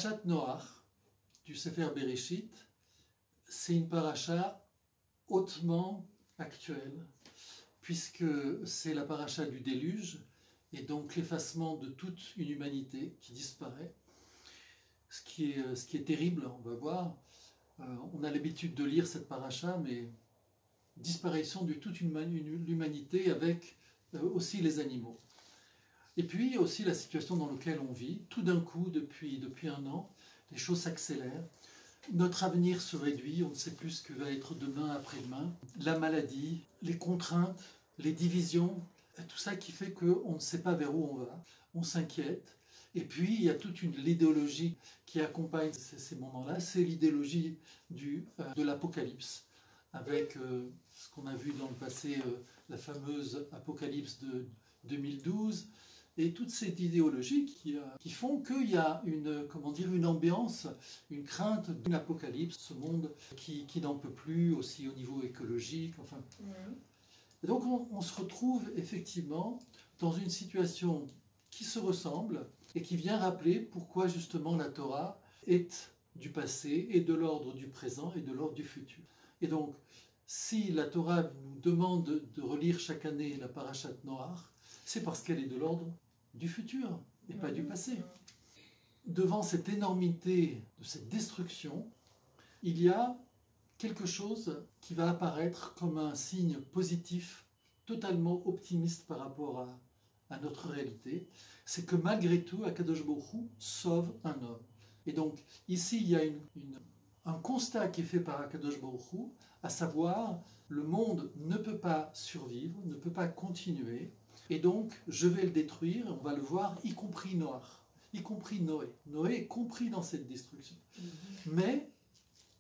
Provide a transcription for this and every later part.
parashat Noach du Sefer Bereshit, c'est une paracha hautement actuelle, puisque c'est la paracha du déluge, et donc l'effacement de toute une humanité qui disparaît, ce qui est terrible, on va voir. On a l'habitude de lire cette paracha, mais disparition de toute l'humanité avec aussi les animaux. Et puis aussi la situation dans laquelle on vit. Tout d'un coup, depuis un an, les choses s'accélèrent. Notre avenir se réduit, on ne sait plus ce que va être demain, après-demain. La maladie, les contraintes, les divisions, tout ça qui fait qu'on ne sait pas vers où on va. On s'inquiète. Et puis, il y a toute l'idéologie qui accompagne ces moments-là. C'est l'idéologie de l'Apocalypse, avec ce qu'on a vu dans le passé, la fameuse Apocalypse de 2012, et toute cette idéologie qui font qu'il y a une ambiance, une crainte d'une apocalypse, ce monde qui n'en peut plus, aussi au niveau écologique. Enfin. Et donc on se retrouve effectivement dans une situation qui se ressemble et qui vient rappeler pourquoi justement la Torah est du passé et de l'ordre du présent et de l'ordre du futur. Et donc, si la Torah nous demande de relire chaque année la parashat Noach, c'est parce qu'elle est de l'ordre du futur et pas du passé. Devant cette énormité de cette destruction, il y a quelque chose qui va apparaître comme un signe positif, totalement optimiste par rapport à notre réalité. C'est que malgré tout, Akadosh Baruch Hu sauve un homme. Et donc, ici, il y a un constat qui est fait par Akadosh Baruch Hu, à savoir, le monde ne peut pas survivre, ne peut pas continuer, et donc je vais le détruire, on va le voir, y compris Noach, y compris Noé. Noé est compris dans cette destruction. Mais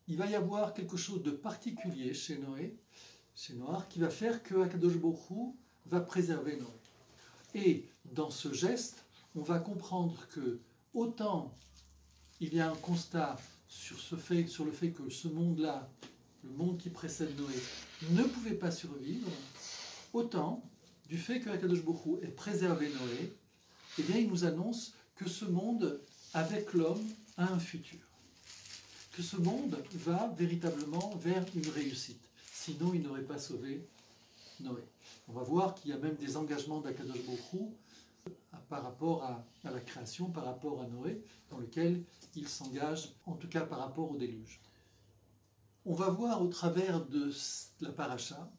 il va y avoir quelque chose de particulier chez Noé, chez Noach, qui va faire que Akadosh Baruch Hu va préserver Noé. Et dans ce geste, on va comprendre que autant il y a un constat sur le fait que ce monde-là, le monde qui précède Noé, ne pouvait pas survivre, autant du fait que Akadosh Baruch Hu ait préservé Noé, eh bien il nous annonce que ce monde, avec l'homme, a un futur. Que ce monde va véritablement vers une réussite. Sinon, il n'aurait pas sauvé Noé. On va voir qu'il y a même des engagements d'Akadosh Baruch Hu par rapport à la création, par rapport à Noé, dans lequel il s'engage, en tout cas par rapport au déluge. On va voir au travers de la paracha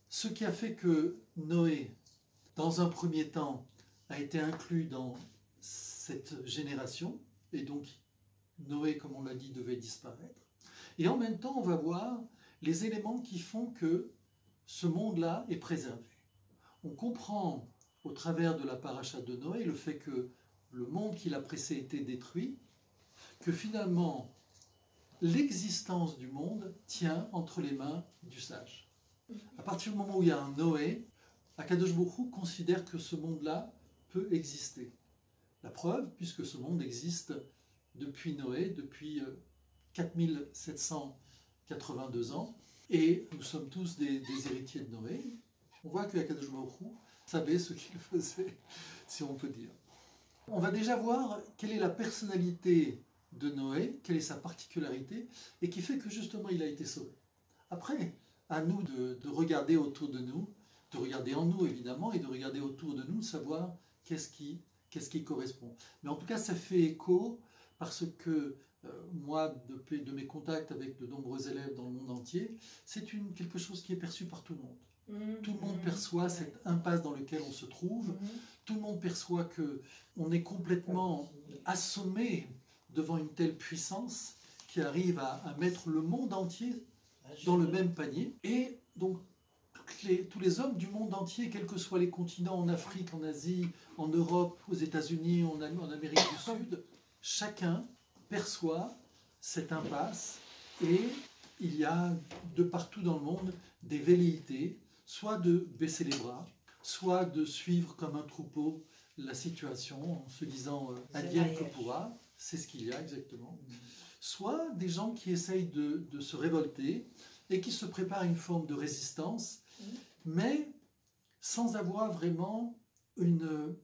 ce qui a fait que Noé, dans un premier temps, a été inclus dans cette génération, et donc Noé, comme on l'a dit, devait disparaître. Et en même temps, on va voir les éléments qui font que ce monde-là est préservé. On comprend au travers de la paracha de Noé le fait que le monde qui l'a précédé était détruit, que finalement l'existence du monde tient entre les mains du sage. À partir du moment où il y a un Noé, Akadosh Baruch Hu considère que ce monde-là peut exister. La preuve, puisque ce monde existe depuis Noé, depuis 4782 ans, et nous sommes tous des héritiers de Noé. On voit que Akadosh Baruch Hu savait ce qu'il faisait, si on peut dire. On va déjà voir quelle est la personnalité de Noé, quelle est sa particularité, et qui fait que justement il a été sauvé. Après, à nous de regarder autour de nous, de regarder en nous évidemment, et de regarder autour de nous, de savoir qu'est-ce qui correspond. Mais en tout cas, ça fait écho parce que moi, de mes contacts avec de nombreux élèves dans le monde entier, c'est quelque chose qui est perçu par tout le monde. Tout le monde perçoit cette impasse dans laquelle on se trouve. Tout le monde perçoit qu'on est complètement assommé devant une telle puissance qui arrive à mettre le monde entier dans le même panier. Et donc, tous les hommes du monde entier, quels que soient les continents, en Afrique, en Asie, en Europe, aux États-Unis, en Amérique du Sud, chacun perçoit cette impasse et il y a de partout dans le monde des velléités, soit de baisser les bras, soit de suivre comme un troupeau la situation en se disant « advienne que pourra », c'est ce qu'il y a exactement, soit des gens qui essayent de se révolter et qui se préparent à une forme de résistance, mais sans avoir vraiment une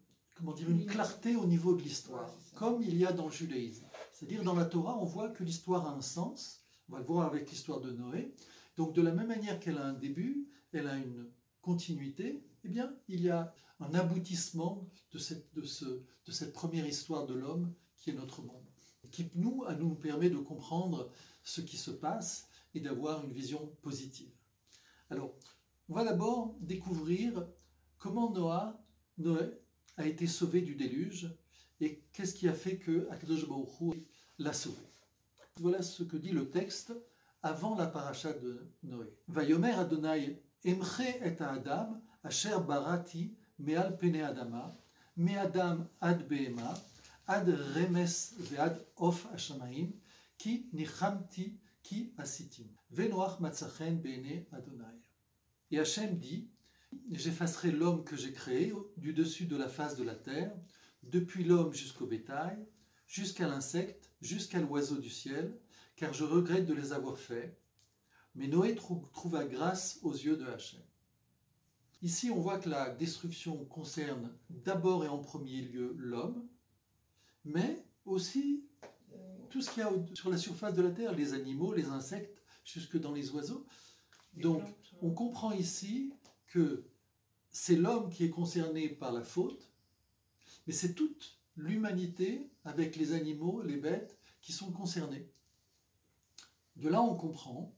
clarté au niveau de l'histoire, comme il y a dans le judaïsme. C'est-à-dire, dans la Torah, on voit que l'histoire a un sens. On va le voir avec l'histoire de Noé. Donc, de la même manière qu'elle a un début, elle a une continuité, eh bien, il y a un aboutissement de cette première histoire de l'homme qui est notre monde, qui nous permet de comprendre ce qui se passe et d'avoir une vision positive. Alors, on va d'abord découvrir comment Noé a été sauvé du déluge et qu'est-ce qui a fait que Akadosh Baruch Hu l'a sauvé. Voilà ce que dit le texte avant la paracha de Noé. Vayomer Adonai Emche et Adam asher barati me'al pene adama me'adam ad behema ad remes ve'ad of hashamaim ki nichamti ki asitim venoach matzachen be'ene Adonai. Et Hachem dit: j'effacerai l'homme que j'ai créé du dessus de la face de la terre, depuis l'homme jusqu'au bétail, jusqu'à l'insecte, jusqu'à l'oiseau du ciel, car je regrette de les avoir faits. Mais Noé trouva grâce aux yeux de Hachem. Ici, on voit que la destruction concerne d'abord et en premier lieu l'homme, mais aussi tout ce qu'il y a sur la surface de la terre, les animaux, les insectes, jusque dans les oiseaux. Donc, on comprend ici que c'est l'homme qui est concerné par la faute, mais c'est toute l'humanité, avec les animaux, les bêtes, qui sont concernés. De là, on comprend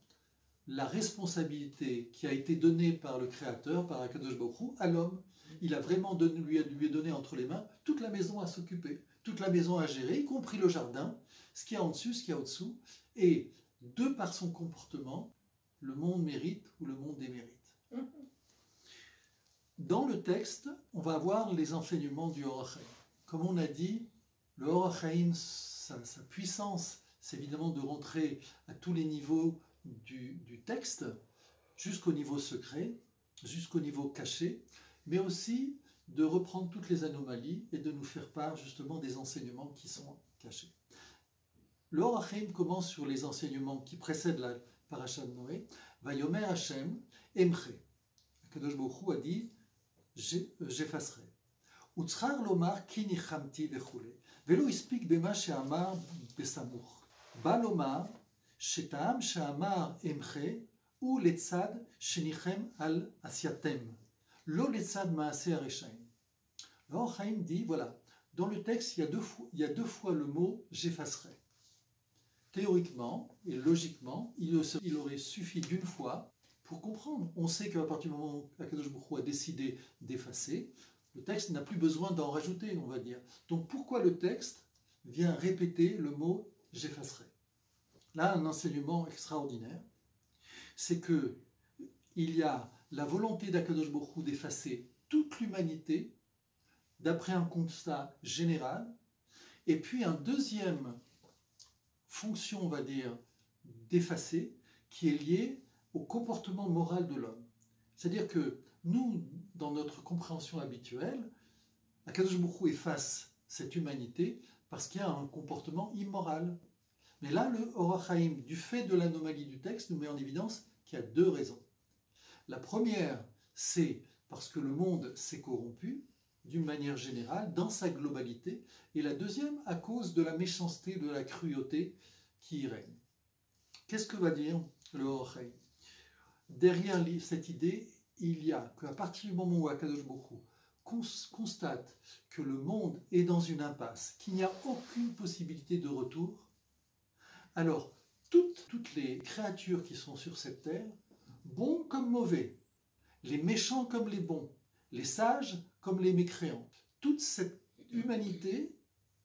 la responsabilité qui a été donnée par le Créateur, par Akadosh Baruch Hu, à l'homme. Il a vraiment lui a donné entre les mains toute la maison à s'occuper, toute la maison à gérer, y compris le jardin, ce qu'il y a en dessus, ce qu'il y a au-dessous. Et de par son comportement, le monde mérite ou le monde démérite. Dans le texte, on va avoir les enseignements du Or HaChaim. Comme on a dit, le Or HaChaim, sa puissance, c'est évidemment de rentrer à tous les niveaux du texte, jusqu'au niveau secret, jusqu'au niveau caché, mais aussi de reprendre toutes les anomalies et de nous faire part justement des enseignements qui sont cachés. Le Or HaChaim commence sur les enseignements qui précèdent la paracha de Noé. Vayomer Hashem Emche. Akadosh Baruch Hu a dit: j'effacerai. Utzchar lomar ki nichamti vechule. Velo ispik bema she'amar besamuch. Ba lomar she'tam she'amar emche ou letzad shenichem al asyatem. Lo letzad maaseh hareshaim. Le Or HaChaim dit, voilà, dans le texte, il y a deux fois le mot j'effacerai. Théoriquement et logiquement, il aurait suffi d'une fois pour comprendre. On sait qu'à partir du moment où Akadosh Baruch Hu a décidé d'effacer, le texte n'a plus besoin d'en rajouter, on va dire. Donc pourquoi le texte vient répéter le mot « j'effacerai » ? Là, un enseignement extraordinaire, c'est que il y a la volonté d'Akadosh Baruch Hu d'effacer toute l'humanité d'après un constat général, et puis un deuxième fonction, on va dire, d'effacer, qui est liée au comportement moral de l'homme. C'est-à-dire que nous, dans notre compréhension habituelle, Akadosh Baruch Hu efface cette humanité parce qu'il y a un comportement immoral. Mais là, le Or HaChaim, du fait de l'anomalie du texte, nous met en évidence qu'il y a deux raisons. La première, c'est parce que le monde s'est corrompu, d'une manière générale, dans sa globalité, et la deuxième, à cause de la méchanceté, de la cruauté qui y règne. Qu'est-ce que va dire le Or HaChaim ? Derrière cette idée, il y a qu'à partir du moment où Akadosh Baruch Hu constate que le monde est dans une impasse, qu'il n'y a aucune possibilité de retour, alors toutes les créatures qui sont sur cette terre, bons comme mauvais, les méchants comme les bons, les sages comme les mécréants, toute cette humanité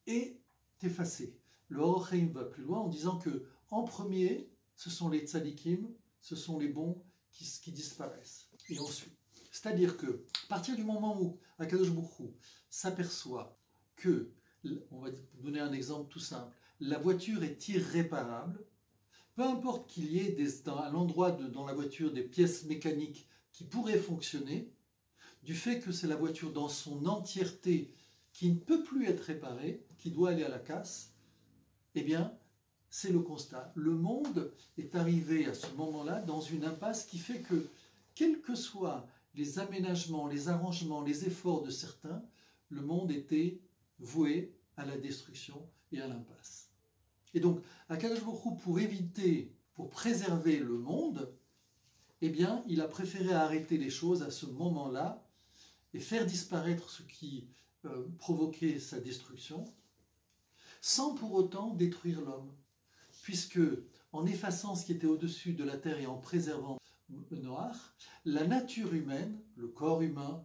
est effacée. Le Or HaChaim va plus loin en disant que, en premier, ce sont les tzadikim, ce sont les bons qui disparaissent. Et ensuite, c'est-à-dire que, à partir du moment où Akadosh Baruch Hu s'aperçoit que, on va donner un exemple tout simple, la voiture est irréparable, peu importe qu'il y ait à l'endroit dans la voiture des pièces mécaniques qui pourraient fonctionner, du fait que c'est la voiture dans son entièreté qui ne peut plus être réparée, qui doit aller à la casse, eh bien, c'est le constat. Le monde est arrivé à ce moment-là dans une impasse qui fait que, quels que soient les aménagements, les arrangements, les efforts de certains, le monde était voué à la destruction et à l'impasse. Et donc, Akadosh Baruch Hu, pour éviter, pour préserver le monde, eh bien, il a préféré arrêter les choses à ce moment-là et faire disparaître ce qui provoquait sa destruction, sans pour autant détruire l'homme. Puisque, en effaçant ce qui était au-dessus de la terre et en préservant Noach, la nature humaine, le corps humain,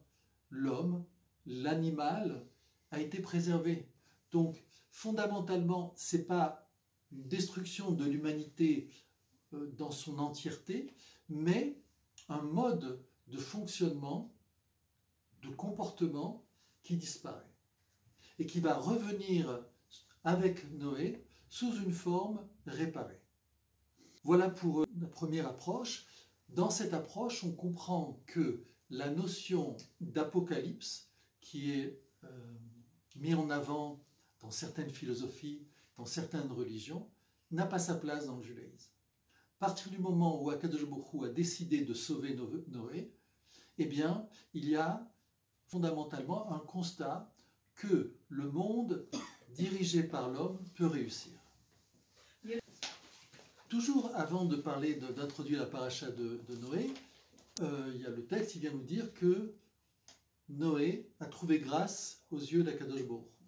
l'homme, l'animal, a été préservé. Donc, fondamentalement, ce n'est pas une destruction de l'humanité dans son entièreté, mais un mode de fonctionnement, de comportement qui disparaît et qui va revenir avec Noé sous une forme réparée. Voilà pour la première approche. Dans cette approche, on comprend que la notion d'apocalypse, qui est mise en avant dans certaines philosophies, dans certaines religions, n'a pas sa place dans le judaïsme. À partir du moment où Akadosh Baruch Hu a décidé de sauver Noé, eh bien, il y a fondamentalement un constat que le monde dirigé par l'homme peut réussir. Toujours avant de parler d'introduire la paracha de Noé, il y a le texte qui vient nous dire que Noé a trouvé grâce aux yeux d'Akadosh Baruch Hu.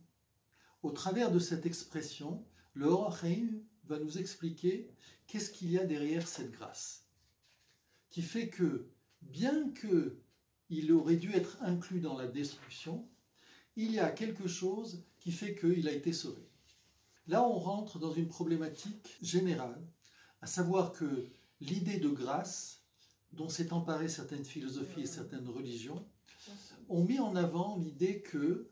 Au travers de cette expression, le Or HaChaim va nous expliquer qu'est-ce qu'il y a derrière cette grâce, qui fait que, bien qu'il aurait dû être inclus dans la destruction, il y a quelque chose qui fait qu'il a été sauvé. Là, on rentre dans une problématique générale, à savoir que l'idée de grâce, dont s'est emparée certaines philosophies et certaines religions, ont mis en avant l'idée que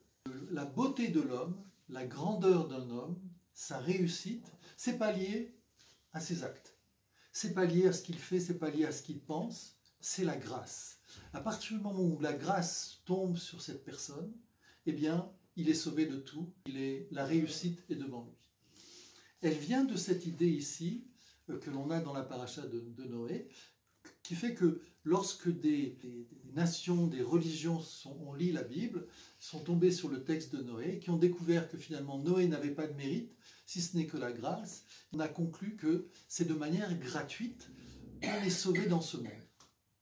la beauté de l'homme, la grandeur d'un homme, sa réussite, c'est pas lié à ses actes. C'est pas lié à ce qu'il fait, c'est pas lié à ce qu'il pense, c'est la grâce. À partir du moment où la grâce tombe sur cette personne, eh bien, il est sauvé de tout, la réussite est devant lui. Elle vient de cette idée ici, que l'on a dans la paracha de Noé, qui fait que lorsque des nations, des religions ont lu la Bible, sont tombées sur le texte de Noé, qui ont découvert que finalement Noé n'avait pas de mérite, si ce n'est que la grâce, on a conclu que c'est de manière gratuite qu'on est sauvé dans ce monde.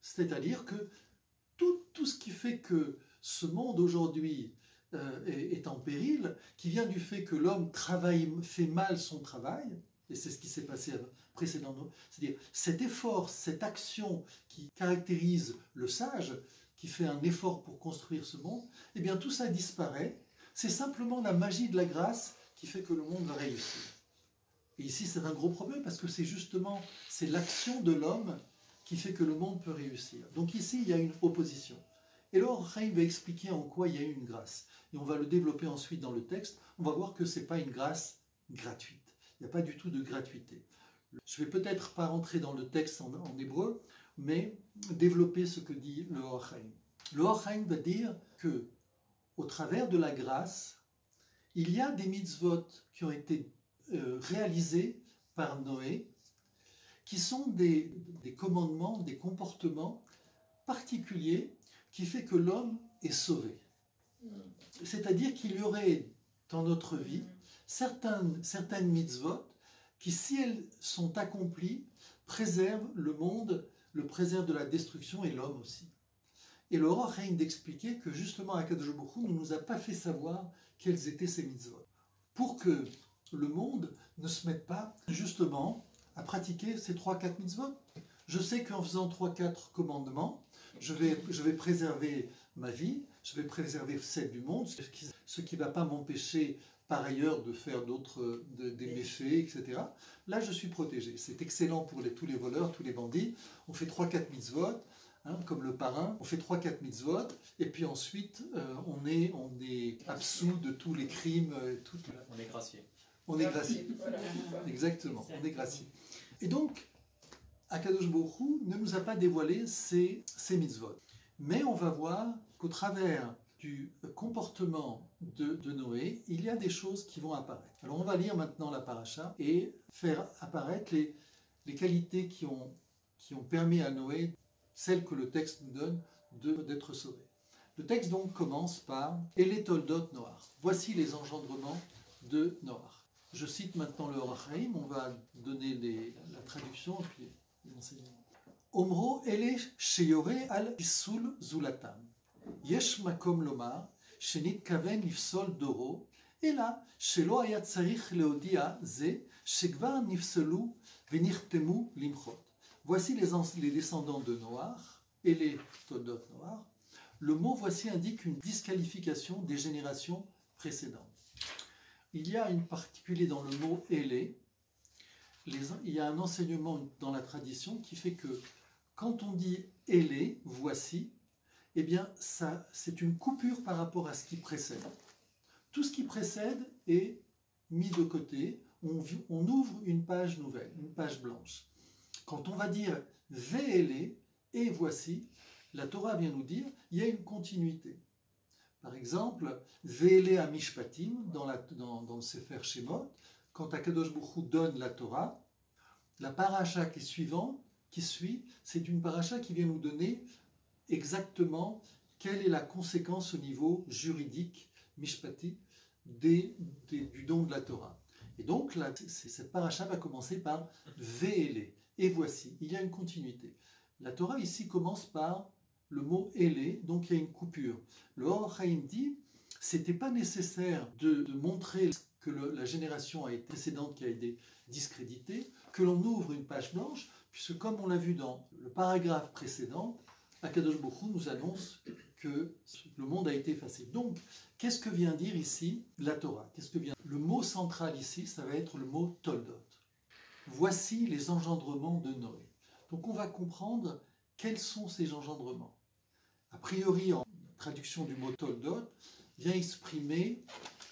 C'est-à-dire que tout ce qui fait que ce monde aujourd'hui est en péril, qui vient du fait que l'homme fait mal son travail, et c'est ce qui s'est passé précédemment, c'est-à-dire cet effort, cette action qui caractérise le sage, qui fait un effort pour construire ce monde, eh bien tout ça disparaît. C'est simplement la magie de la grâce qui fait que le monde va réussir. Et ici, c'est un gros problème parce que c'est l'action de l'homme qui fait que le monde peut réussir. Donc ici, il y a une opposition. Et alors, Chaim va expliquer en quoi il y a eu une grâce. Et on va le développer ensuite dans le texte. On va voir que ce n'est pas une grâce gratuite. Il n'y a pas du tout de gratuité. Je ne vais peut-être pas rentrer dans le texte en hébreu, mais développer ce que dit le Or HaChaim. Le Or HaChaim va dire que, au travers de la grâce, il y a des mitzvot qui ont été réalisés par Noé, qui sont des commandements, des comportements particuliers qui fait que l'homme est sauvé. C'est-à-dire qu'il y aurait dans notre vie certaines mitzvot qui, si elles sont accomplies, préservent le monde, le préservent de la destruction et l'homme aussi. Et le Or HaChaim d'expliquer que justement Akadosh Baruch Hu ne nous a pas fait savoir quelles étaient ces mitzvot, pour que le monde ne se mette pas justement à pratiquer ces 3-4 mitzvot. Je sais qu'en faisant 3-4 commandements, je vais préserver ma vie, je vais préserver celle du monde, ce qui ne va pas m'empêcher par ailleurs de faire des méfaits, etc. Là, je suis protégé. C'est excellent pour tous les voleurs, tous les bandits. On fait 3-4 mitzvot, comme le parrain, on fait 3-4 mitzvot, et puis ensuite, on est absous de tous les crimes. On est gracié. On est gracié. Voilà. Exactement, on est gracié. Et donc, Akadosh Baruch Hu ne nous a pas dévoilé ces mitzvot. Mais on va voir qu'au travers du comportement de Noé, il y a des choses qui vont apparaître. Alors on va lire maintenant la paracha et faire apparaître les qualités qui ont permis à Noé, celles que le texte nous donne, d'être sauvé. Le texte donc commence par « Et les toldot Noach ». Voici les engendrements de Noach. Je cite maintenant le Or HaChaim, on va donner la traduction et puis l'enseignement. Omro ele sheyore al isul zulatam. Yesh makom lomar, shenitkaven lifsol doro, אלא שלא היה צריך להודיע זה שכבר נפסלו ונכתמו למחות. Voici les descendants de Noach et les Toldot Noach. Le mot voici indique une disqualification des générations précédentes. Il y a une particulier dans le mot Élé. Il y a un enseignement dans la tradition qui fait que quand on dit Élé, voici, eh bien ça, c'est une coupure par rapport à ce qui précède. Tout ce qui précède est mis de côté, on ouvre une page nouvelle, une page blanche. Quand on va dire « Ve'ele » et « voici », la Torah vient nous dire il y a une continuité. Par exemple, « Ve'ele amishpatim » dans le Sefer Shemot, quand Akadosh Baruch Hu donne la Torah, la paracha qui suit, c'est une paracha qui vient nous donner exactement quelle est la conséquence au niveau juridique mishpati du don de la Torah. Et donc, cette paracha va commencer par « Ve'ele » et voici, il y a une continuité. La Torah ici commence par le mot « Ele », donc il y a une coupure. Le Or HaChaim dit, c'était pas nécessaire de montrer que la génération précédente qui a été discréditée, que l'on ouvre une page blanche, puisque comme on l'a vu dans le paragraphe précédent, Akadosh Baruch Hu nous annonce que le monde a été effacé. Donc, qu'est-ce que vient dire ici la Torah? Le mot central ici, ça va être le mot Toldot. Voici les engendrements de Noé. Donc, on va comprendre quels sont ces engendrements. A priori, en traduction du mot Toldot, vient exprimer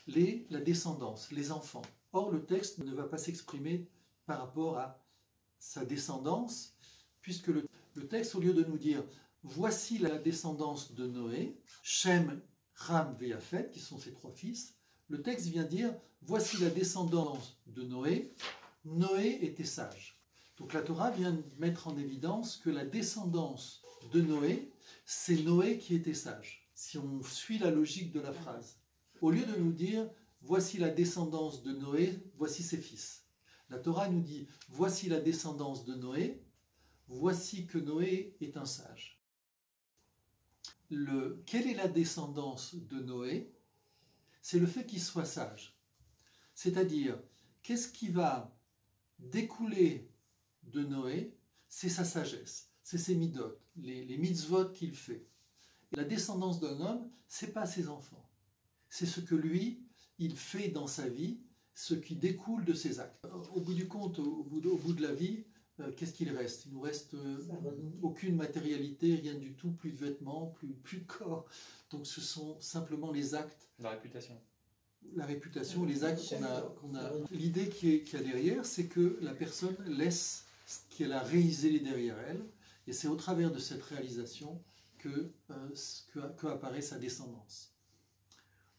la descendance, les enfants. Or, le texte ne va pas s'exprimer par rapport à sa descendance, puisque le texte, au lieu de nous dire voici la descendance de Noé, Shem, Ham et Yafet, qui sont ses trois fils, le texte vient dire voici la descendance de Noé, Noé était sage. Donc la Torah vient mettre en évidence que la descendance de Noé, c'est Noé qui était sage, si on suit la logique de la phrase. Au lieu de nous dire voici la descendance de Noé, voici ses fils. La Torah nous dit voici la descendance de Noé, voici que Noé est un sage. Quelle est la descendance de Noé? C'est le fait qu'il soit sage. C'est-à-dire, qu'est-ce qui va découler de Noé? C'est sa sagesse, c'est ses midot, les mitzvot qu'il fait. Et la descendance d'un homme, c'est pas ses enfants. C'est ce que lui, il fait dans sa vie, ce qui découle de ses actes. Au bout du compte, au bout de la vie, qu'est-ce qu'il reste? Il nous reste aucune matérialité, rien du tout, plus de vêtements, plus de corps. Donc ce sont simplement les actes. La réputation. La réputation, les actes qu'on a. L'idée qu'il y a derrière, c'est que la personne laisse ce qu'elle a réalisé derrière elle, et c'est au travers de cette réalisation que apparaît sa descendance.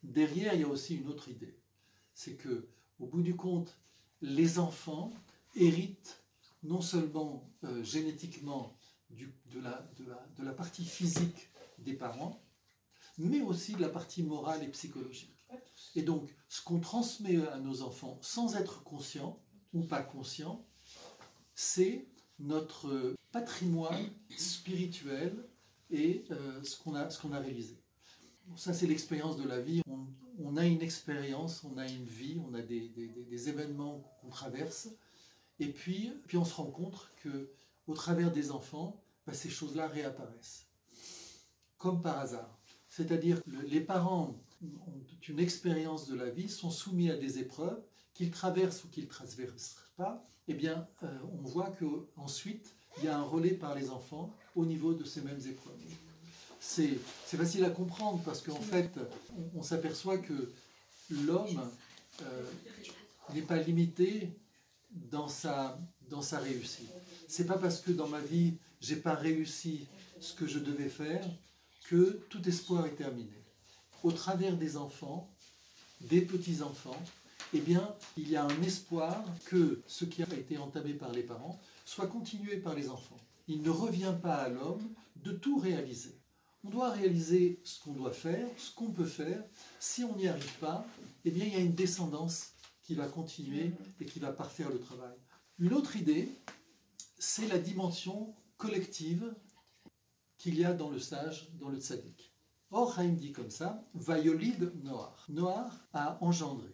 Derrière, il y a aussi une autre idée. C'est que, au bout du compte, les enfants héritent non seulement génétiquement de la partie physique des parents, mais aussi de la partie morale et psychologique. Et donc, ce qu'on transmet à nos enfants sans être conscient ou pas conscient, c'est notre patrimoine spirituel et ce qu'on a réalisé. Bon, ça, c'est l'expérience de la vie. On a une expérience, on a une vie, on a des événements qu'on traverse. Et puis on se rend compte qu'au travers des enfants, ces choses-là réapparaissent. Comme par hasard. C'est-à-dire que les parents ont une expérience de la vie, sont soumis à des épreuves, qu'ils traversent ou qu'ils ne traversent pas, eh bien, on voit qu'ensuite, il y a un relais par les enfants au niveau de ces mêmes épreuves. C'est facile à comprendre parce qu'en fait, on s'aperçoit que l'homme n'est pas limité dans sa réussite. C'est pas parce que dans ma vie, j'ai pas réussi ce que je devais faire que tout espoir est terminé. Au travers des enfants, des petits-enfants, eh bien, il y a un espoir que ce qui a été entamé par les parents soit continué par les enfants. Il ne revient pas à l'homme de tout réaliser. On doit réaliser ce qu'on doit faire, ce qu'on peut faire. Si on n'y arrive pas, eh bien, il y a une descendance qui va continuer et qui va parfaire le travail. Une autre idée, c'est la dimension collective qu'il y a dans le sage, dans le tzaddik. Or, Chaim dit comme ça, Vayolid Noach. Noach a engendré.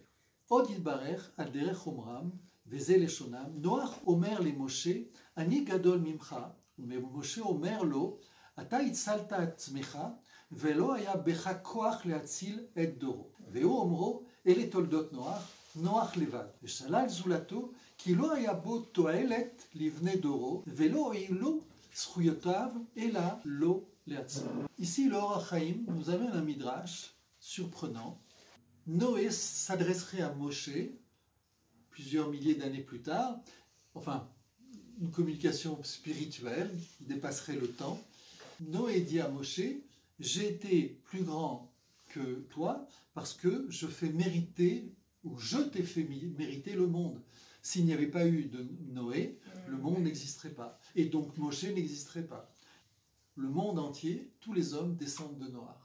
Od Yitbarer al derech omram, veze leshonam, Noach omer le Moshe, ani gadol mimcha, Moshe omer lo, ata itzalta atzmecha, velo haya becha koach leatzil et doro. Veo omro, ele toldot Noach, Noach levad. Veshalal zulato, כי לא היה בו תועלת לבני דורו, ולא הועילו זכויותיו, אלא לא לעצמו. Ici, l'Or HaChaim nous amène un midrash surprenant. Noé s'adresserait à Moshe, plusieurs milliers d'années plus tard, enfin, une communication spirituelle qui dépasserait le temps. Noé dit à Moshe, j'ai été plus grand que toi, parce que je fais mériter, ou je t'ai fait mériter le monde. S'il n'y avait pas eu de Noé, le monde n'existerait pas. Et donc Moshe n'existerait pas. Le monde entier, tous les hommes descendent de Noach.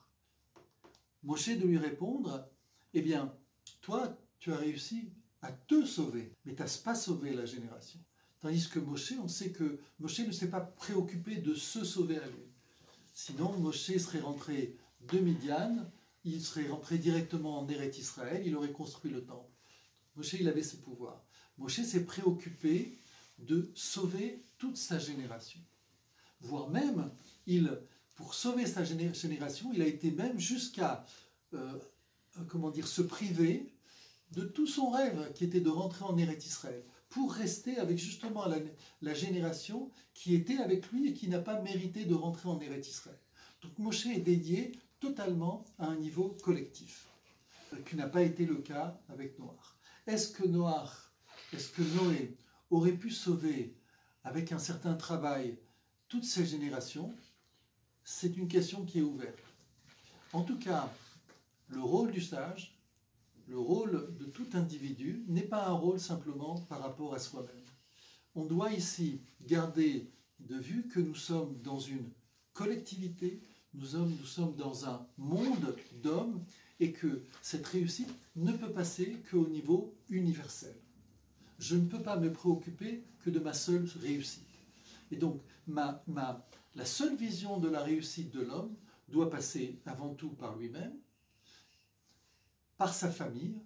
Moshe de lui répondre, eh bien, toi, tu as réussi à te sauver, mais tu n'as pas sauvé la génération. Tandis que Moshe, on sait que Moshe ne s'est pas préoccupé de se sauver à lui. Sinon, Moshe serait rentré de Midian, il serait rentré directement en Eretz Israël, il aurait construit le temple. Moshe, il avait ce pouvoir. Moshe s'est préoccupé de sauver toute sa génération. Voire même, pour sauver sa génération, il a été même jusqu'à se priver de tout son rêve qui était de rentrer en Eretz Israël, pour rester avec justement la génération qui était avec lui et qui n'a pas mérité de rentrer en Eretz Israël. Donc Moshe est dédié totalement à un niveau collectif, qui n'a pas été le cas avec Noach. Est-ce que Noé aurait pu sauver, avec un certain travail, toutes ces générations? C'est une question qui est ouverte. En tout cas, le rôle du sage, le rôle de tout individu, n'est pas un rôle simplement par rapport à soi-même. On doit ici garder de vue que nous sommes dans une collectivité, nous sommes dans un monde d'hommes, et que cette réussite ne peut passer qu'au niveau universel. Je ne peux pas me préoccuper que de ma seule réussite. Et donc, la seule vision de la réussite de l'homme doit passer avant tout par lui-même, par sa famille,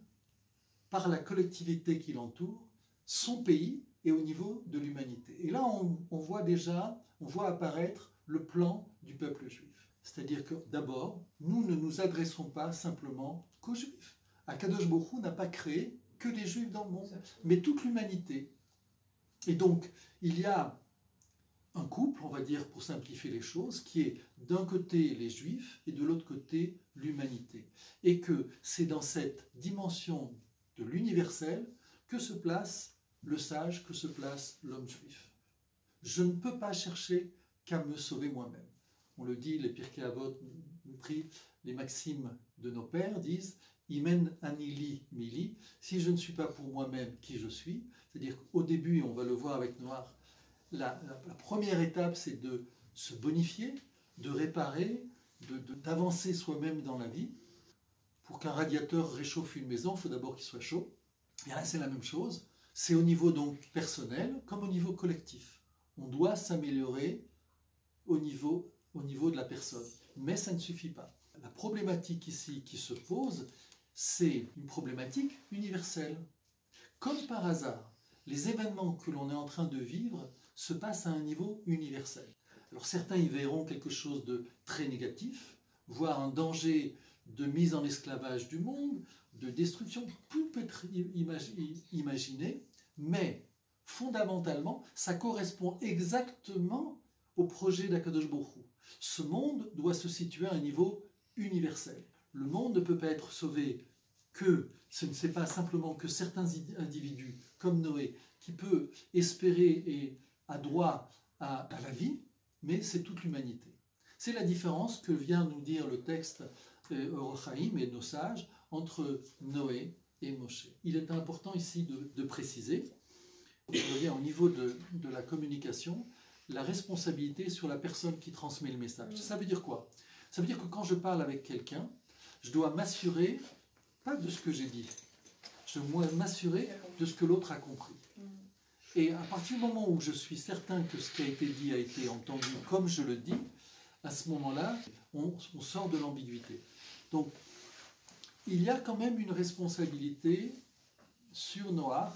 par la collectivité qui l'entoure, son pays et au niveau de l'humanité. Et là, on voit apparaître le plan du peuple juif. C'est-à-dire que d'abord, nous ne nous adressons pas simplement qu'aux Juifs. Akadosh Baruch Hu n'a pas créé que les Juifs dans le monde, mais toute l'humanité. Et donc, il y a un couple, on va dire pour simplifier les choses, qui est d'un côté les Juifs et de l'autre côté l'humanité. Et que c'est dans cette dimension de l'universel que se place le sage, que se place l'homme juif. Je ne peux pas chercher qu'à me sauver moi-même. On le dit, les Pirkei Avot, les maximes de nos pères disent « Imen anili mili » si je ne suis pas pour moi-même qui je suis, c'est-à-dire qu'au début, on va le voir avec Noach, la première étape, c'est de se bonifier, de réparer, d'avancer soi-même dans la vie. Pour qu'un radiateur réchauffe une maison, il faut d'abord qu'il soit chaud. Et là, c'est la même chose. C'est au niveau donc personnel comme au niveau collectif. On doit s'améliorer au niveau de la personne. Mais ça ne suffit pas. La problématique ici qui se pose, c'est une problématique universelle. Comme par hasard, les événements que l'on est en train de vivre se passent à un niveau universel. Alors certains y verront quelque chose de très négatif, voire un danger de mise en esclavage du monde, de destruction, tout peut être imaginé, mais fondamentalement, ça correspond exactement au projet d'Akadosh Baruch Hu. Ce monde doit se situer à un niveau universel. Le monde ne peut pas être sauvé que ce ne c'est pas simplement que certains individus, comme Noé, qui peut espérer et a droit à la vie, mais c'est toute l'humanité. C'est la différence que vient nous dire le texte Or HaChaim et nos sages entre Noé et Moshe. Il est important ici de préciser, au niveau de la communication, la responsabilité sur la personne qui transmet le message. Ça veut dire quoi? Ça veut dire que quand je parle avec quelqu'un, je dois m'assurer, pas de ce que j'ai dit, je dois m'assurer de ce que l'autre a compris. Et à partir du moment où je suis certain que ce qui a été dit a été entendu comme je le dis, à ce moment-là, on sort de l'ambiguïté. Donc, il y a quand même une responsabilité sur Noach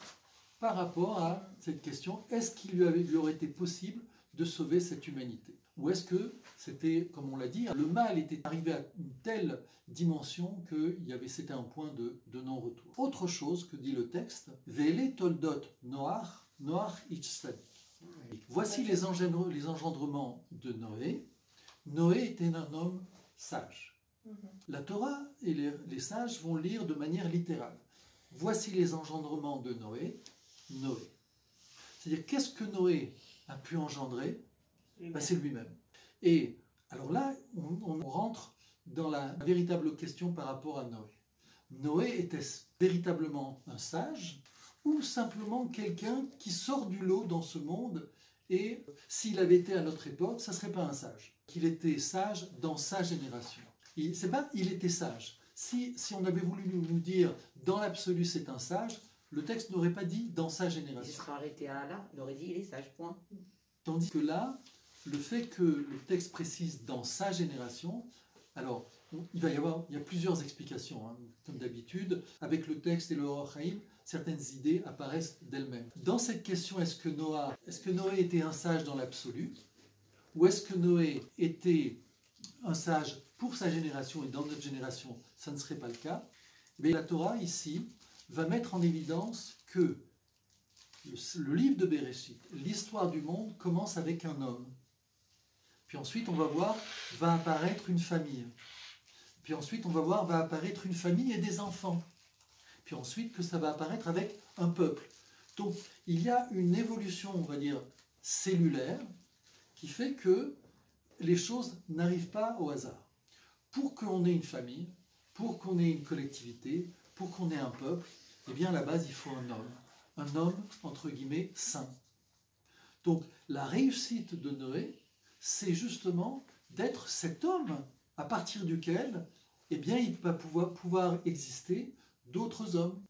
par rapport à cette question, est-ce qu'il lui aurait été possible de sauver cette humanité? Ou est-ce que c'était, comme on l'a dit, le mal était arrivé à une telle dimension que c'était un point de non-retour. Autre chose que dit le texte, Vele toldot Noach ichsadik. Voici les engendrements de Noé. Noé était un homme sage. La Torah et les sages vont lire de manière littérale. Voici les engendrements de Noé. C'est-à-dire, qu'est-ce que Noé a pu engendrer? C'est lui-même. Et alors là, on rentre dans la véritable question par rapport à Noé. Noé était-ce véritablement un sage ou simplement quelqu'un qui sort du lot dans ce monde, et s'il avait été à notre époque, ça ne serait pas un sage? Qu'il était sage dans sa génération. C'est pas il était sage. Si on avait voulu nous dire dans l'absolu c'est un sage, le texte n'aurait pas dit dans sa génération. Il serait arrêté à là, il aurait dit il est sage, point. Tandis que là, le fait que le texte précise dans sa génération, alors il y a plusieurs explications, hein, comme d'habitude. Avec le texte et le Or Haïm, certaines idées apparaissent d'elles-mêmes. Dans cette question, est-ce que Noé était un sage dans l'absolu, ou est-ce que Noé était un sage pour sa génération et dans notre génération, ça ne serait pas le cas? Mais la Torah, ici, va mettre en évidence que le livre de Bereshit, l'histoire du monde, commence avec un homme. Puis ensuite, on va voir, va apparaître une famille. Puis ensuite, on va voir, va apparaître une famille et des enfants. Puis ensuite, que ça va apparaître avec un peuple. Donc, il y a une évolution, on va dire, cellulaire, qui fait que les choses n'arrivent pas au hasard. Pour qu'on ait une famille, pour qu'on ait une collectivité, pour qu'on ait un peuple, eh bien, à la base, il faut un homme, entre guillemets, saint. Donc, la réussite de Noé, c'est justement d'être cet homme à partir duquel, eh bien, il va pouvoir exister d'autres hommes.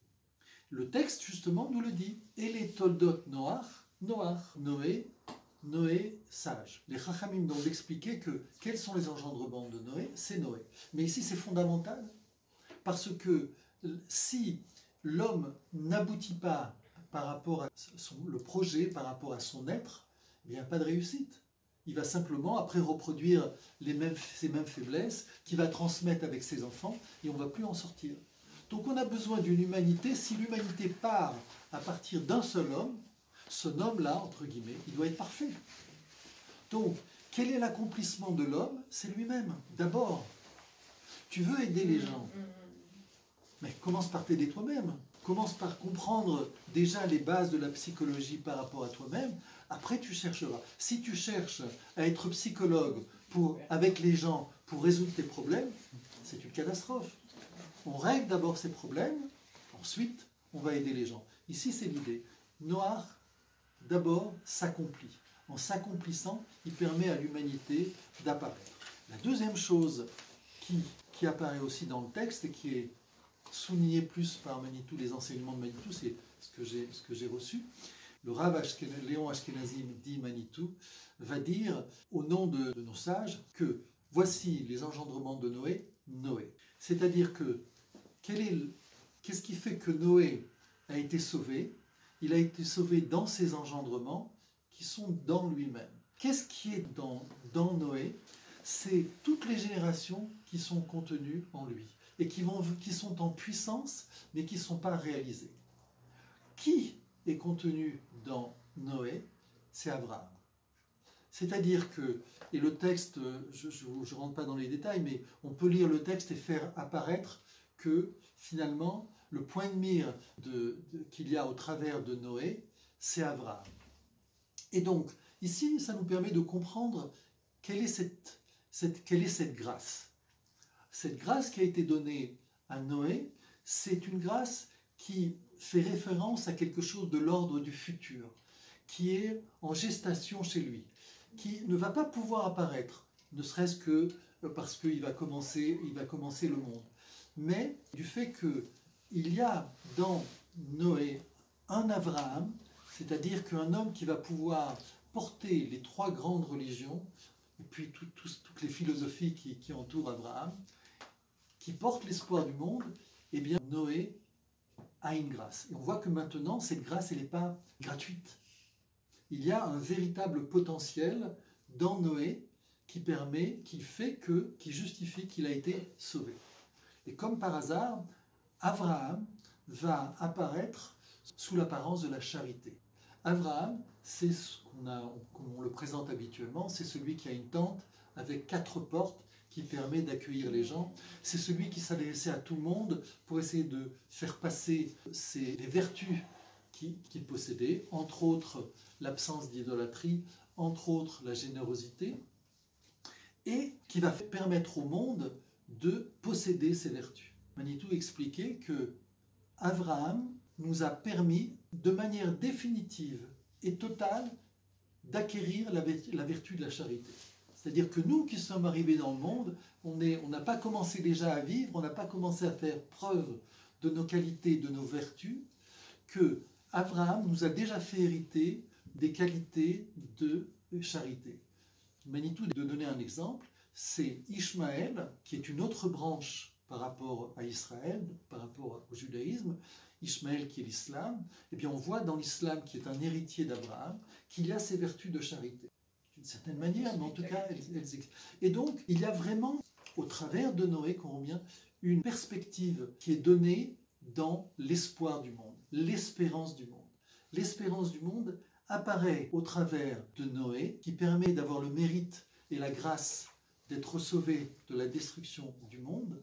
Le texte, justement, nous le dit. Et les toldot Noé, sage. Les Chachamim ont expliqué que quels sont les engendrements de Noé? C'est Noé. Mais ici, c'est fondamental, parce que si l'homme n'aboutit pas par rapport à le projet, par rapport à son être, il n'y a pas de réussite. Il va simplement après reproduire ces mêmes faiblesses qu'il va transmettre avec ses enfants, et on ne va plus en sortir. Donc on a besoin d'une humanité. Si l'humanité part à partir d'un seul homme, ce homme-là, entre guillemets, il doit être parfait. Donc, quel est l'accomplissement de l'homme? C'est lui-même. D'abord, tu veux aider les gens, mais commence par t'aider toi-même. Commence par comprendre déjà les bases de la psychologie par rapport à toi-même. Après, tu chercheras. Si tu cherches à être psychologue avec les gens pour résoudre tes problèmes, c'est une catastrophe. On règle d'abord ces problèmes, ensuite, on va aider les gens. Ici, c'est l'idée. Noach, d'abord, s'accomplit. En s'accomplissant, il permet à l'humanité d'apparaître. La deuxième chose qui apparaît aussi dans le texte et qui est souligné plus par Manitou, les enseignements de Manitou, c'est ce que j'ai reçu. Le Rav Léon Ashkenazim dit Manitou va dire au nom de nos sages que voici les engendrements de Noé. C'est-à-dire que qu'est-ce qui fait que Noé a été sauvé? Il a été sauvé dans ses engendrements qui sont dans lui-même. Qu'est-ce qui est dans Noé? C'est toutes les générations qui sont contenues en lui et qui sont en puissance mais qui ne sont pas réalisées. Qui est contenu dans Noé? C'est Abraham. C'est-à-dire que, et le texte, je ne rentre pas dans les détails, mais on peut lire le texte et faire apparaître que finalement, le point de mire qu'il y a au travers de Noé, c'est Abraham. Et donc, ici, ça nous permet de comprendre quelle est cette grâce. Cette grâce qui a été donnée à Noé, c'est une grâce qui fait référence à quelque chose de l'ordre du futur, qui est en gestation chez lui, qui ne va pas pouvoir apparaître, ne serait-ce que parce qu'il va commencer le monde. Mais du fait il y a dans Noé un Abraham, c'est-à-dire qu'un homme qui va pouvoir porter les trois grandes religions, et puis toutes les philosophies qui entourent Abraham, qui porte l'espoir du monde, eh bien Noé a une grâce. Et on voit que maintenant, cette grâce, elle n'est pas gratuite. Il y a un véritable potentiel dans Noé qui justifie qu'il a été sauvé. Et comme par hasard, Abraham va apparaître sous l'apparence de la charité. Abraham, c'est ce comme on le présente habituellement, c'est celui qui a une tente avec 4 portes qui permet d'accueillir les gens. C'est celui qui s'adressait à tout le monde pour essayer de faire passer les vertus qu'il possédait, entre autres l'absence d'idolâtrie, entre autres la générosité, et qui va permettre au monde de posséder ces vertus. Manitou expliquait que Abraham nous a permis de manière définitive et totale d'acquérir la vertu de la charité. C'est-à-dire que nous qui sommes arrivés dans le monde, on n'a pas commencé déjà à vivre, on n'a pas commencé à faire preuve de nos qualités, de nos vertus, que Abraham nous a déjà fait hériter des qualités de charité. Manitou, de donner un exemple, c'est Ishmaël, qui est une autre branche par rapport à Israël, par rapport au judaïsme, Ishmaël qui est l'islam, et bien on voit dans l'islam, qui est un héritier d'Abraham, qu'il y a ces vertus de charité. D'une certaine manière, mais en tout cas, elles existent. Et donc, il y a vraiment, au travers de Noé, une perspective qui est donnée dans l'espoir du monde, l'espérance du monde. L'espérance du monde apparaît au travers de Noé, qui permet d'avoir le mérite et la grâce d'être sauvé de la destruction du monde.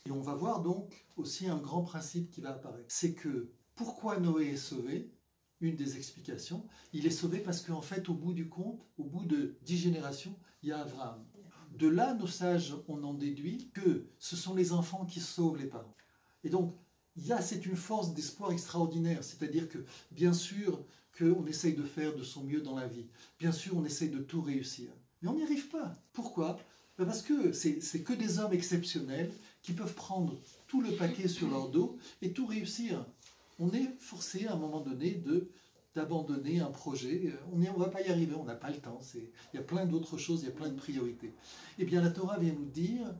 Et on va voir donc aussi un grand principe qui va apparaître. C'est que pourquoi Noé est sauvé, une des explications, il est sauvé parce qu'en fait, au bout du compte, au bout de 10 générations, il y a Abraham. De là, nos sages, on en déduit que ce sont les enfants qui sauvent les parents. Et donc, c'est une force d'espoir extraordinaire. C'est-à-dire que, bien sûr, qu'on essaye de faire de son mieux dans la vie. Bien sûr, on essaye de tout réussir. Mais on n'y arrive pas. Pourquoi ? Parce que c'est que des hommes exceptionnels qui peuvent prendre tout le paquet sur leur dos et tout réussir. On est forcé à un moment donné d'abandonner un projet. On ne va pas y arriver, on n'a pas le temps. Il y a plein d'autres choses, il y a plein de priorités. Eh bien, la Torah vient nous dire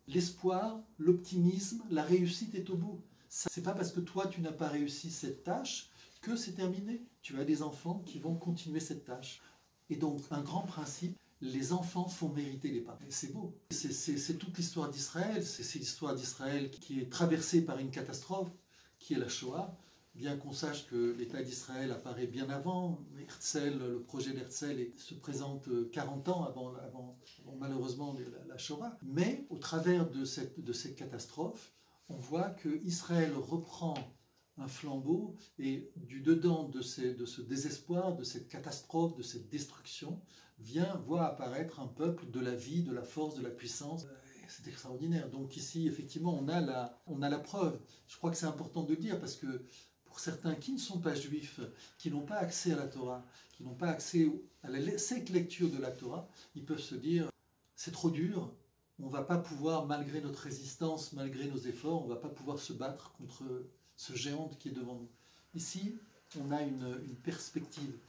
l'espoir, l'optimisme, la réussite est au bout. Ce n'est pas parce que toi, tu n'as pas réussi cette tâche que c'est terminé. Tu as des enfants qui vont continuer cette tâche. Et donc, un grand principe, les enfants font mériter les parents. C'est beau. C'est toute l'histoire d'Israël. C'est l'histoire d'Israël qui est traversée par une catastrophe, qui est la Shoah. Bien qu'on sache que l'État d'Israël apparaît bien avant, Herzl, le projet d'Herzl se présente 40 ans avant malheureusement la Shoah. Mais au travers de cette catastrophe, on voit que Israël reprend un flambeau et du dedans de ce désespoir, de cette catastrophe, de cette destruction, voit apparaître un peuple de la vie, de la force, de la puissance. C'est extraordinaire. Donc ici, effectivement, on a la preuve. Je crois que c'est important de le dire parce que pour certains qui ne sont pas juifs, qui n'ont pas accès à la Torah, qui n'ont pas accès à cette lecture de la Torah, ils peuvent se dire c'est trop dur, on ne va pas pouvoir, malgré notre résistance, malgré nos efforts, on ne va pas pouvoir se battre contre ce géant qui est devant nous. Ici, on a une perspective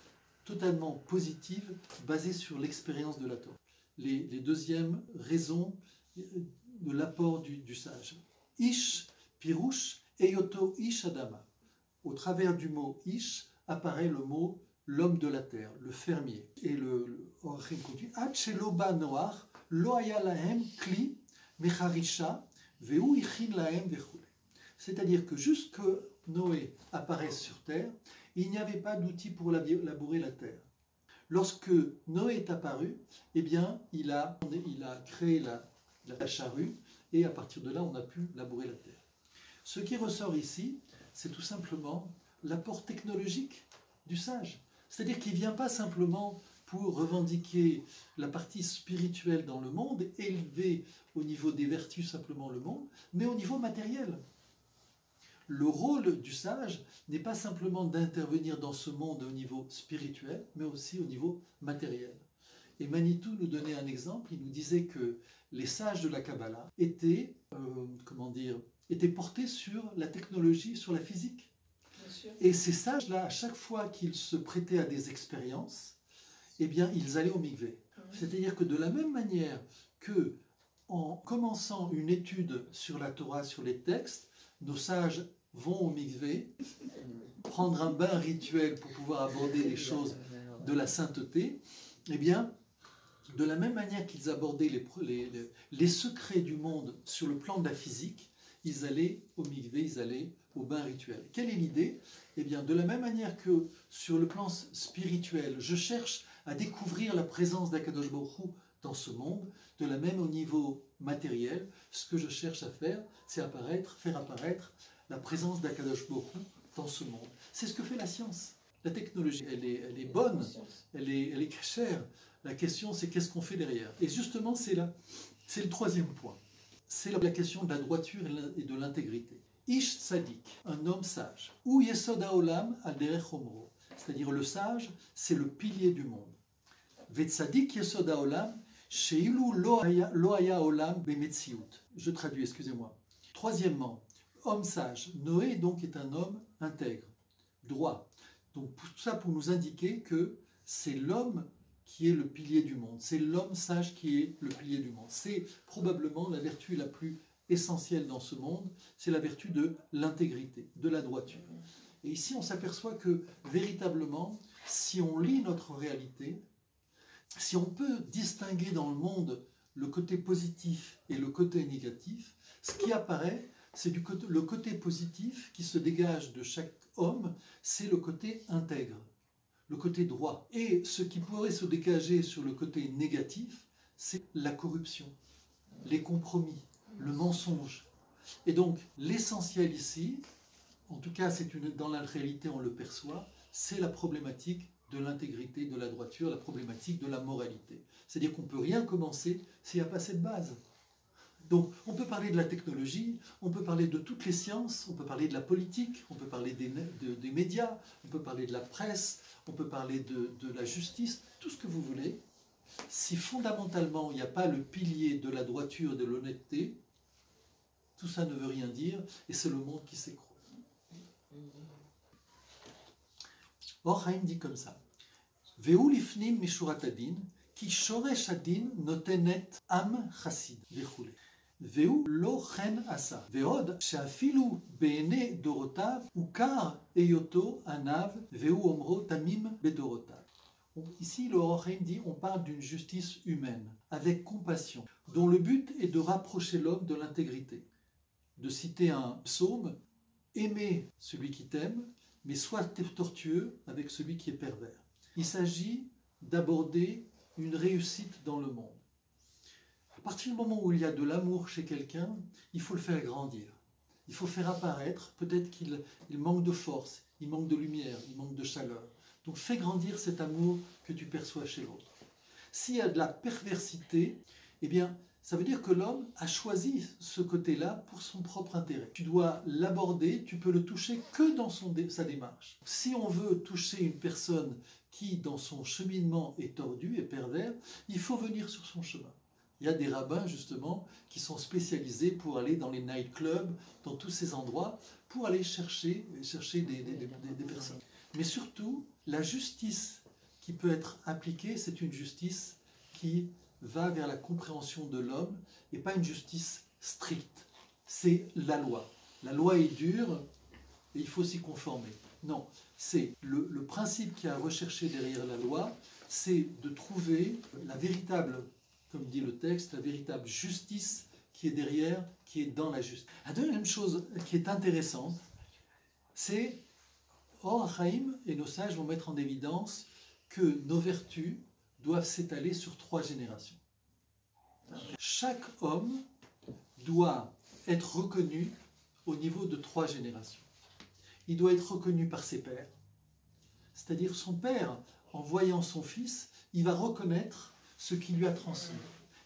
totalement positive basée sur l'expérience de la Torah. Les deuxièmes raisons de l'apport du sage. Ish, Pirouche, Eyoto Ish Adama. Au travers du mot Ish apparaît le mot l'homme de la terre, le fermier. Et le Orachim continue. Achelo Noach, lo haya lahem kli mecharisha veu ichin lahem vechule. C'est-à-dire que jusque Noé apparaisse sur terre, il n'y avait pas d'outil pour labourer la terre. Lorsque Noé est apparu, eh bien, il a créé la charrue et à partir de là, on a pu labourer la terre. Ce qui ressort ici, c'est tout simplement l'apport technologique du sage. C'est-à-dire qu'il ne vient pas simplement pour revendiquer la partie spirituelle dans le monde, élever au niveau des vertus simplement le monde, mais au niveau matériel. Le rôle du sage n'est pas simplement d'intervenir dans ce monde au niveau spirituel, mais aussi au niveau matériel. Et Manitou nous donnait un exemple, il nous disait que les sages de la Kabbalah étaient, était porté sur la technologie, sur la physique. Bien sûr. Et ces sages-là, à chaque fois qu'ils se prêtaient à des expériences, eh bien, ils allaient au mikvé. C'est-à-dire que de la même manière que en commençant une étude sur la Torah, sur les textes, nos sages vont au mikvé, prendre un bain rituel pour pouvoir aborder les choses de la sainteté, eh bien, de la même manière qu'ils abordaient les secrets du monde sur le plan de la physique, ils allaient au mikvé, ils allaient au bain rituel. Quelle est l'idée? Eh bien, de la même manière que sur le plan spirituel, je cherche à découvrir la présence d'Akadosh Baruch Hu dans ce monde, de la même au niveau matériel, ce que je cherche à faire, c'est faire apparaître la présence d'Akadosh Baruch Hu dans ce monde. C'est ce que fait la science. La technologie, elle est bonne, elle est chère. La question, c'est qu'est-ce qu'on fait derrière. Et justement, c'est le troisième point. C'est la question de la droiture et de l'intégrité. Ish tzadik, un homme sage. Ou yesod haolam al derech omro. C'est-à-dire le sage, c'est le pilier du monde. Vetzadik yesod haolam, sheilu lo haya olam bemetziut. Je traduis, excusez-moi. Troisièmement, homme sage. Noé donc est un homme intègre, droit. Donc tout ça pour nous indiquer que c'est l'homme qui est le pilier du monde. C'est l'homme sage qui est le pilier du monde. C'est probablement la vertu la plus essentielle dans ce monde, c'est la vertu de l'intégrité, de la droiture. Et ici, on s'aperçoit que véritablement, si on lit notre réalité, si on peut distinguer dans le monde le côté positif et le côté négatif, ce qui apparaît, c'est le côté positif qui se dégage de chaque homme, c'est le côté intègre, le côté droit. Et ce qui pourrait se dégager sur le côté négatif, c'est la corruption, les compromis, le mensonge. Et donc, l'essentiel ici, en tout cas dans la réalité on le perçoit, c'est la problématique de l'intégrité, de la droiture, la problématique de la moralité. C'est-à-dire qu'on ne peut rien commencer s'il n'y a pas cette base. Donc, on peut parler de la technologie, on peut parler de toutes les sciences, on peut parler de la politique, on peut parler des médias, on peut parler de la presse, on peut parler de la justice, tout ce que vous voulez. Si fondamentalement il n'y a pas le pilier de la droiture et de l'honnêteté, tout ça ne veut rien dire et c'est le monde qui s'écroule. Or, Chaim dit comme ça. Ve'u lifnim mishurat adin, ki shoresh adin notenet am chassid, vechule. Ve'u lo chen asa. Ve'od she'afilu be'ene dorotav, ukar eyoto anav, ve'u omro tamim bedorotav. Ici, le Or Chaim dit, on parle d'une justice humaine, avec compassion, dont le but est de rapprocher l'homme de l'intégrité. De citer un psaume, aimer celui qui t'aime, mais sois tortueux avec celui qui est pervers. Il s'agit d'aborder une réussite dans le monde. À partir du moment où il y a de l'amour chez quelqu'un, il faut le faire grandir. Il faut faire apparaître, peut-être qu'il manque de force, il manque de lumière, il manque de chaleur. Donc fais grandir cet amour que tu perçois chez l'autre. S'il y a de la perversité, eh bien, ça veut dire que l'homme a choisi ce côté-là pour son propre intérêt. Tu dois l'aborder, tu peux le toucher que dans sa démarche. Si on veut toucher une personne qui, dans son cheminement, est tordu et pervers, il faut venir sur son chemin. Il y a des rabbins, justement, qui sont spécialisés pour aller dans les nightclubs, dans tous ces endroits, pour aller chercher des personnes. Mais surtout, la justice qui peut être appliquée, c'est une justice qui va vers la compréhension de l'homme et pas une justice stricte. C'est la loi. La loi est dure et il faut s'y conformer. Non, c'est le principe qu'il y a à rechercher derrière la loi, c'est de trouver la véritable, comme dit le texte, la véritable justice qui est derrière, qui est dans la justice. La deuxième chose qui est intéressante, c'est Or Chaim et nos sages vont mettre en évidence que nos vertus doivent s'étaler sur 3 générations. Chaque homme doit être reconnu au niveau de 3 générations. Il doit être reconnu par ses pères, c'est-à-dire son père, en voyant son fils, il va reconnaître ce qu'il lui a transmis.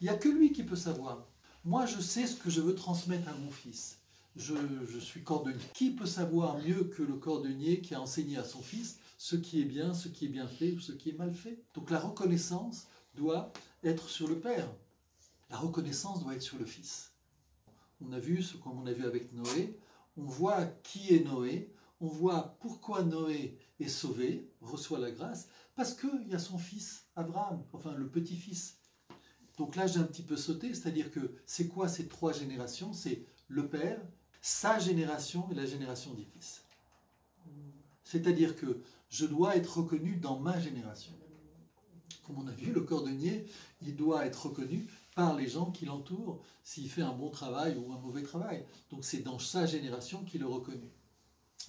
Il n'y a que lui qui peut savoir. Moi, je sais ce que je veux transmettre à mon fils. Je suis cordonnier. Qui peut savoir mieux que le cordonnier qui a enseigné à son fils ce qui est bien fait ou ce qui est mal fait? Donc la reconnaissance doit être sur le père. La reconnaissance doit être sur le fils. on a vu ce qu'on a vu avec Noé, on voit qui est Noé, on voit pourquoi Noé est sauvé, reçoit la grâce, parce qu'il y a son fils Abraham, enfin le petit-fils. Donc là j'ai un petit peu sauté, c'est-à-dire que c'est quoi ces trois générations? C'est le père, sa génération et la génération des fils. C'est-à-dire que je dois être reconnu dans ma génération. Comme on a vu, le cordonnier, il doit être reconnu par les gens qui l'entourent, s'il fait un bon travail ou un mauvais travail. Donc c'est dans sa génération qu'il est reconnu.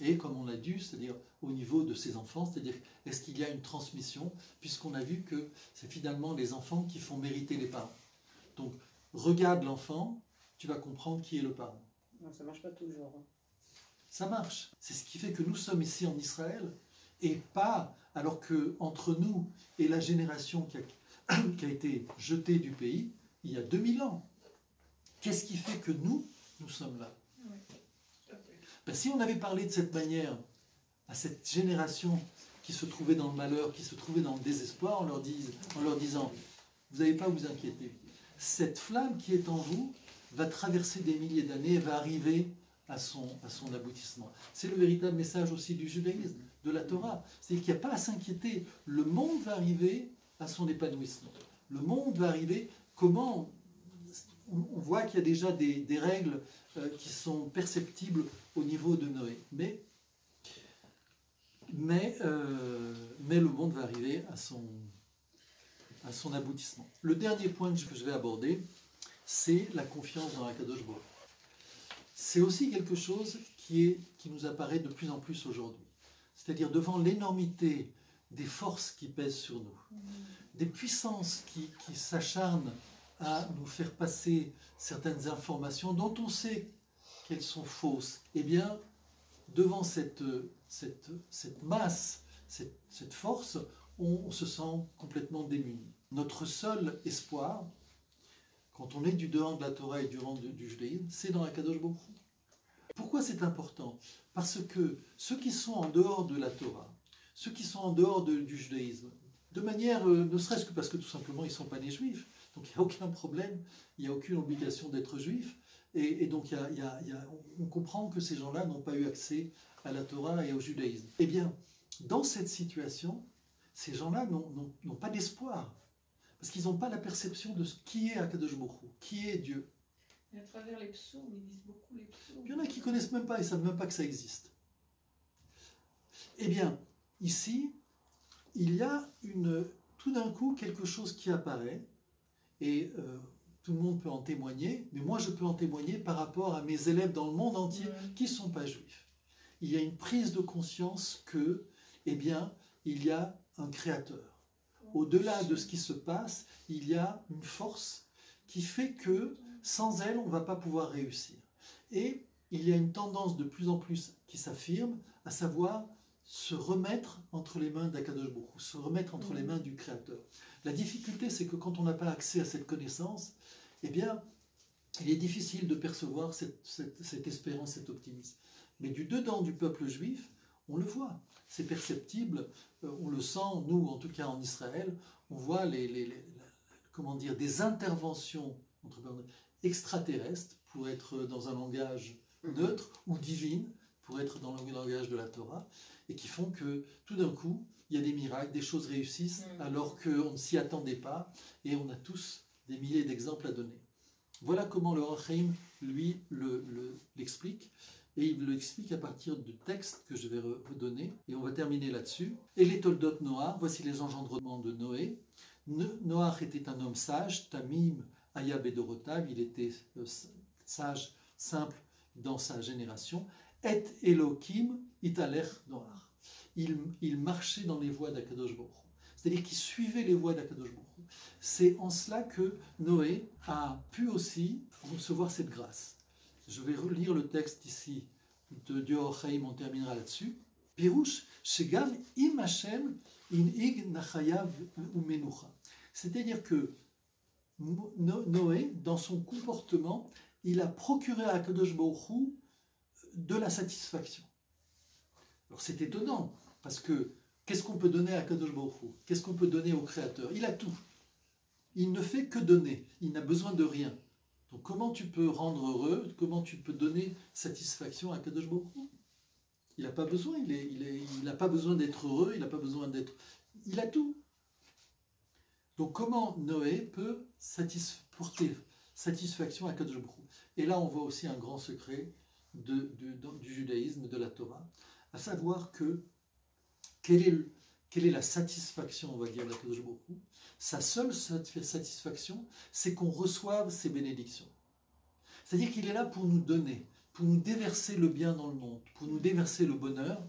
Et comme on l'a dit, c'est-à-dire au niveau de ses enfants, c'est-à-dire est-ce qu'il y a une transmission, puisqu'on a vu que c'est finalement les enfants qui font mériter les parents. Donc regarde l'enfant, tu vas comprendre qui est le parent. Non, ça ne marche pas toujours. Ça marche. C'est ce qui fait que nous sommes ici en Israël, et pas alors que entre nous et la génération qui a été jetée du pays, il y a 2000 ans. Qu'est-ce qui fait que nous sommes là? Ben, si on avait parlé de cette manière à cette génération qui se trouvait dans le malheur, qui se trouvait dans le désespoir, en leur disant, vous n'avez pas à vous inquiéter. Cette flamme qui est en vous va traverser des milliers d'années et va arriver à son aboutissement. C'est le véritable message aussi du judaïsme, de la Torah. C'est-à-dire qu'il n'y a pas à s'inquiéter. Le monde va arriver à son épanouissement. Le monde va arriver, comment? On voit qu'il y a déjà des règles qui sont perceptibles au niveau de Noé. Mais le monde va arriver à son aboutissement. Le dernier point que je vais aborder, c'est la confiance dans Akadosh Baruch Hu. C'est aussi quelque chose qui nous apparaît de plus en plus aujourd'hui. C'est-à-dire devant l'énormité des forces qui pèsent sur nous, des puissances qui s'acharnent à nous faire passer certaines informations dont on sait qu'elles sont fausses, eh bien, devant cette masse, cette force, on se sent complètement démuni. Notre seul espoir, quand on est du dehors de la Torah et du rang du judaïsme, c'est dans Akadosh Baruch Hu. Pourquoi c'est important? Parce que ceux qui sont en dehors de la Torah, ceux qui sont en dehors du judaïsme, de manière, ne serait-ce que parce que tout simplement ils ne sont pas nés juifs, donc il n'y a aucun problème, il n'y a aucune obligation d'être juif, et donc on comprend que ces gens-là n'ont pas eu accès à la Torah et au judaïsme. Eh bien, dans cette situation, ces gens-là n'ont pas d'espoir, parce qu'ils n'ont pas la perception de qui est Akadosh Baruch Hu, qui est Dieu. Et à travers les psaumes, ils disent beaucoup les psaumes. Il y en a qui ne connaissent même pas, ils ne savent même pas que ça existe. Eh bien, ici, il y a tout d'un coup quelque chose qui apparaît, et tout le monde peut en témoigner, mais moi je peux en témoigner par rapport à mes élèves dans le monde entier qui ne sont pas juifs. Il y a une prise de conscience que, eh bien, il y a un créateur. Au-delà de ce qui se passe, il y a une force qui fait que sans elle, on ne va pas pouvoir réussir. Et il y a une tendance de plus en plus qui s'affirme, à savoir se remettre entre les mains d'Akadosh Baruch Hu, se remettre entre les mains du Créateur. La difficulté, c'est que quand on n'a pas accès à cette connaissance, eh bien, il est difficile de percevoir cette espérance, cet optimisme. Mais du dedans du peuple juif, on le voit, c'est perceptible, on le sent, nous, en tout cas en Israël, on voit des interventions extraterrestres, pour être dans un langage neutre, ou divine, pour être dans le langage de la Torah, et qui font que tout d'un coup, il y a des miracles, des choses réussissent, alors qu'on ne s'y attendait pas, et on a tous des milliers d'exemples à donner. Voilà comment le Or HaChaim, lui, l'explique, et il l'explique à partir du texte que je vais vous donner, et on va terminer là-dessus. Et les Toldot Noah, voici les engendrements de Noé. Noach était un homme sage, Tamim Aya Bedorotav, il était sage, simple dans sa génération. Et Elohim Italech Noach. Il marchait dans les voies d'Akadosh Baruch Hu. C'est-à-dire qu'il suivait les voies d'Akadosh Baruch Hu. C'est en cela que Noé a pu aussi recevoir cette grâce. Je vais relire le texte ici de Or HaChaim, on terminera là-dessus. Pirouche, Shegam im Hashem in ig nachayav umenucha. C'est-à-dire que Noé, dans son comportement, il a procuré à Akadosh Baruch Hu de la satisfaction. Alors c'est étonnant, parce que qu'est-ce qu'on peut donner à Akadosh Baruch Hu? Qu'est-ce qu'on peut donner au Créateur? Il a tout. Il ne fait que donner, il n'a besoin de rien. Donc comment tu peux rendre heureux, comment tu peux donner satisfaction à Kadosh Baruch Hu? Il n'a pas besoin, il n'a pas besoin d'être heureux, il n'a pas besoin d'être... Il a tout. Donc comment Noé peut porter satisfaction à Kadosh Baruch Hu? Et là on voit aussi un grand secret du judaïsme, de la Torah, à savoir que quelle est la satisfaction, on va dire, de Kadosh Baruch Hu? Sa seule satisfaction, c'est qu'on reçoive ses bénédictions. C'est-à-dire qu'il est là pour nous donner, pour nous déverser le bien dans le monde, pour nous déverser le bonheur.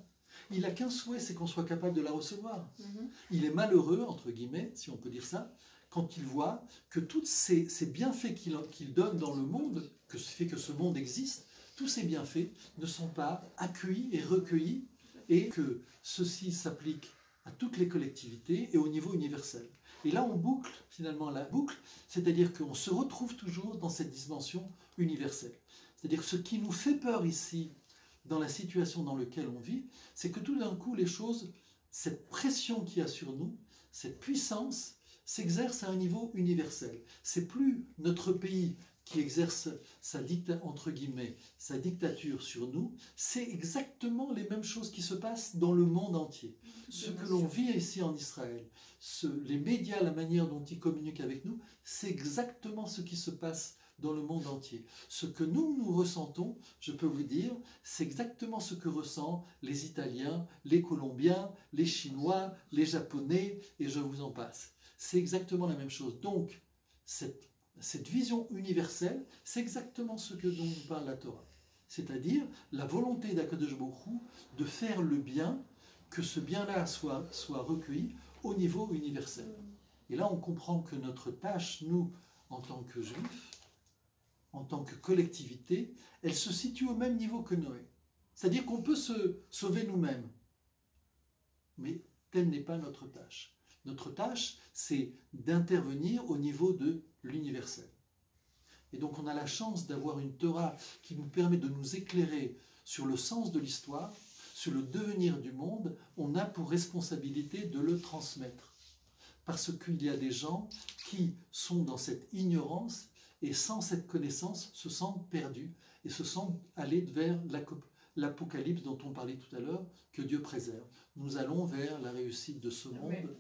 Il n'a qu'un souhait, c'est qu'on soit capable de la recevoir. Il est malheureux, entre guillemets, si on peut dire ça, quand il voit que tous ces bienfaits qu'il donne dans le monde, que fait que ce monde existe, tous ces bienfaits ne sont pas accueillis et recueillis, et que ceci s'applique à toutes les collectivités et au niveau universel. Et là, on boucle finalement la boucle, c'est-à-dire qu'on se retrouve toujours dans cette dimension universelle. C'est-à-dire que ce qui nous fait peur ici, dans la situation dans laquelle on vit, c'est que tout d'un coup, les choses, cette pression qu'il y a sur nous, cette puissance, s'exerce à un niveau universel. C'est plus notre pays qui exerce entre guillemets, sa dictature sur nous, c'est exactement les mêmes choses qui se passent dans le monde entier. Ce que l'on vit ici en Israël, les médias, la manière dont ils communiquent avec nous, c'est exactement ce qui se passe dans le monde entier. Ce que nous ressentons, je peux vous dire, c'est exactement ce que ressentent les Italiens, les Colombiens, les Chinois, les Japonais, et je vous en passe. C'est exactement la même chose. Donc, cette vision universelle, c'est exactement ce dont nous parle la Torah. C'est-à-dire la volonté d'Akadosh Baruch Hu de faire le bien, que ce bien-là soit recueilli au niveau universel. Et là, on comprend que notre tâche, nous, en tant que juifs, en tant que collectivité, elle se situe au même niveau que Noé. C'est-à-dire qu'on peut se sauver nous-mêmes. Mais telle n'est pas notre tâche. Notre tâche, c'est d'intervenir au niveau de l'universel. Et donc on a la chance d'avoir une Torah qui nous permet de nous éclairer sur le sens de l'histoire, sur le devenir du monde. On a pour responsabilité de le transmettre. Parce qu'il y a des gens qui sont dans cette ignorance et sans cette connaissance se sentent perdus et se sentent aller vers l'Apocalypse dont on parlait tout à l'heure, que Dieu préserve. Nous allons vers la réussite de ce monde.